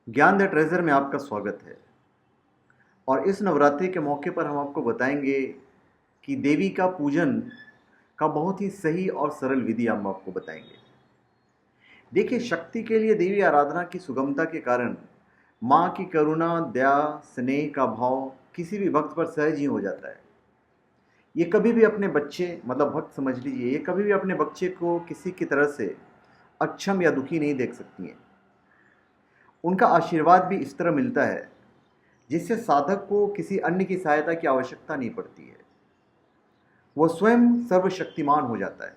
ज्ञान the treasure में आपका स्वागत है। और इस नवरात्रि के मौके पर हम आपको बताएंगे कि देवी का पूजन का बहुत ही सही और सरल विधि हम आपको बताएंगे। देखिए, शक्ति के लिए देवी आराधना की सुगमता के कारण माँ की करुणा, दया, स्नेह का भाव किसी भी भक्त पर सहज ही हो जाता है। ये कभी भी अपने बच्चे, मतलब भक्त समझ लीजिए, ये कभी भी अपने बच्चे को किसी की तरह से अक्षम या दुखी नहीं देख सकती हैं। उनका आशीर्वाद भी इस तरह मिलता है जिससे साधक को किसी अन्य की सहायता की आवश्यकता नहीं पड़ती है। वह स्वयं सर्वशक्तिमान हो जाता है।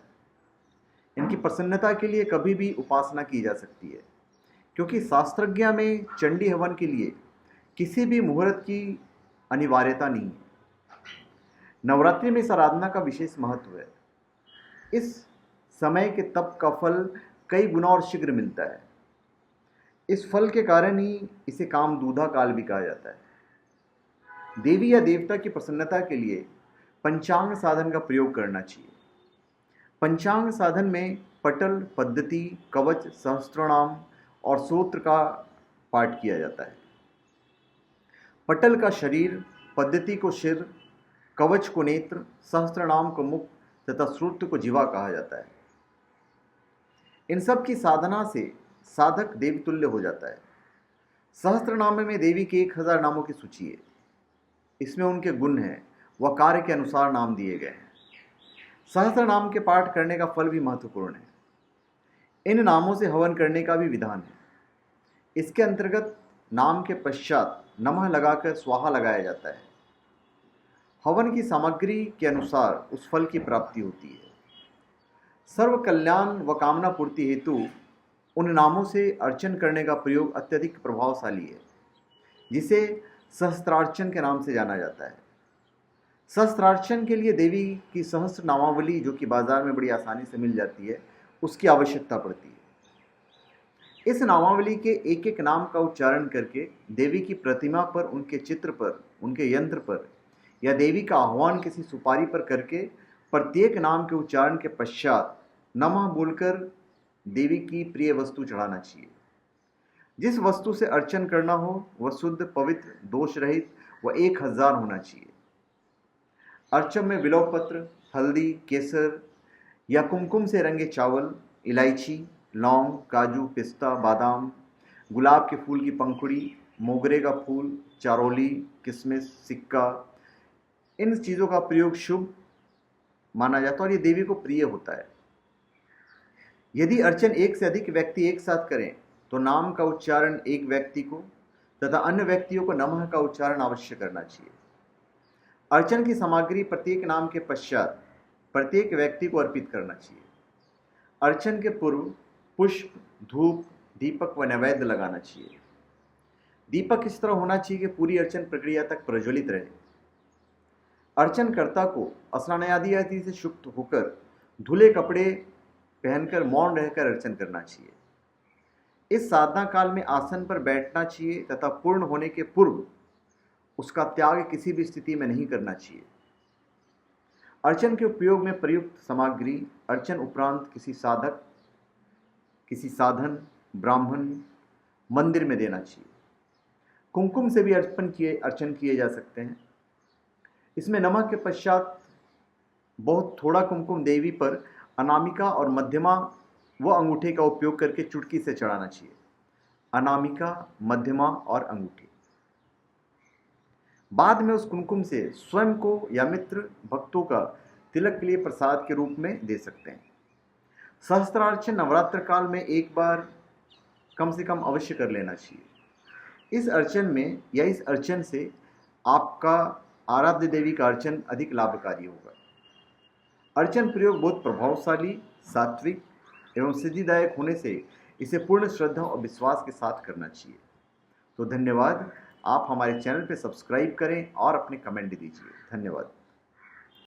इनकी प्रसन्नता के लिए कभी भी उपासना की जा सकती है, क्योंकि शास्त्रज्ञ में चंडी हवन के लिए किसी भी मुहूर्त की अनिवार्यता नहीं है। नवरात्रि में इस आराधना का विशेष महत्व है। इस समय के तप का फल कई गुना और शीघ्र मिलता है। इस फल के कारण ही इसे कामदूधा काल भी कहा जाता है। देवी या देवता की प्रसन्नता के लिए पंचांग साधन का प्रयोग करना चाहिए। पंचांग साधन में पटल, पद्धति, कवच, सहस्त्रनाम और सूत्र का पाठ किया जाता है। पटल का शरीर, पद्धति को सिर, कवच को नेत्र, सहस्त्रनाम को मुख तथा सूत्र को जीवा कहा जाता है। इन सब की साधना से साधक देवतुल्य हो जाता है। सहस्त्रनाम में देवी के 1000 नामों की सूची है। इसमें उनके गुण हैं, वह कार्य के अनुसार नाम दिए गए हैं। सहस्त्र नाम के पाठ करने का फल भी महत्वपूर्ण है। इन नामों से हवन करने का भी विधान है। इसके अंतर्गत नाम के पश्चात नमः लगाकर स्वाहा लगाया जाता है। हवन की सामग्री के अनुसार उस फल की प्राप्ति होती है। सर्व कल्याण व कामना पूर्ति हेतु उन नामों से अर्चन करने का प्रयोग अत्यधिक प्रभावशाली है, जिसे सहस्त्रार्चन के नाम से जाना जाता है। सहस्त्रार्चन के लिए देवी की सहस्त्र नामावली, जो कि बाजार में बड़ी आसानी से मिल जाती है, उसकी आवश्यकता पड़ती है। इस नामावली के एक एक नाम का उच्चारण करके देवी की प्रतिमा पर, उनके चित्र पर, उनके यंत्र पर या देवी का आह्वान किसी सुपारी पर करके प्रत्येक नाम के उच्चारण के पश्चात नमः बोलकर देवी की प्रिय वस्तु चढ़ाना चाहिए। जिस वस्तु से अर्चन करना हो वह शुद्ध, पवित्र, दोष रहित व 1000 होना चाहिए। अर्चन में बिल्व पत्र, हल्दी, केसर या कुमकुम से रंगे चावल, इलायची, लौंग, काजू, पिस्ता, बादाम, गुलाब के फूल की पंखुड़ी, मोगरे का फूल, चारोली, किशमिश, सिक्का, इन चीज़ों का प्रयोग शुभ माना जाता है और ये देवी को प्रिय होता है। यदि अर्चन एक से अधिक व्यक्ति एक साथ करें तो नाम का उच्चारण एक व्यक्ति को तथा अन्य व्यक्तियों को नमः का उच्चारण अवश्य करना चाहिए। अर्चन की सामग्री प्रत्येक नाम के पश्चात प्रत्येक व्यक्ति को अर्पित करना चाहिए। अर्चन के पूर्व पुष्प, धूप, दीपक व नैवेद्य लगाना चाहिए। दीपक इस तरह होना चाहिए कि पूरी अर्चन प्रक्रिया तक प्रज्वलित रहे। अर्चनकर्ता को स्नानादि आदि से शुक्त होकर धुले कपड़े पहनकर मौन रहकर अर्चन करना चाहिए। इस साधना काल में आसन पर बैठना चाहिए तथा पूर्ण होने के पूर्व उसका त्याग किसी भी स्थिति में नहीं करना चाहिए। अर्चन के उपयोग में प्रयुक्त सामग्री अर्चन उपरांत किसी साधक, किसी साधन, ब्राह्मण, मंदिर में देना चाहिए। कुमकुम से भी अर्चन किए जा सकते हैं। इसमें नमक के पश्चात बहुत थोड़ा कुमकुम देवी पर अनामिका और मध्यमा व अंगूठे का उपयोग करके चुटकी से चढ़ाना चाहिए। अनामिका, मध्यमा और अंगूठे। बाद में उस कुमकुम से स्वयं को या मित्र भक्तों का तिलक के लिए प्रसाद के रूप में दे सकते हैं। सहस्त्रार्चन नवरात्र काल में एक बार कम से कम अवश्य कर लेना चाहिए। इस अर्चन में या इस अर्चन से आपका आराध्य देवी का अर्चन अधिक लाभकारी होगा। अर्चन प्रयोग बहुत प्रभावशाली, सात्विक एवं सिद्धिदायक होने से इसे पूर्ण श्रद्धा और विश्वास के साथ करना चाहिए। तो धन्यवाद। आप हमारे चैनल पर सब्सक्राइब करें और अपने कमेंट दीजिए। धन्यवाद।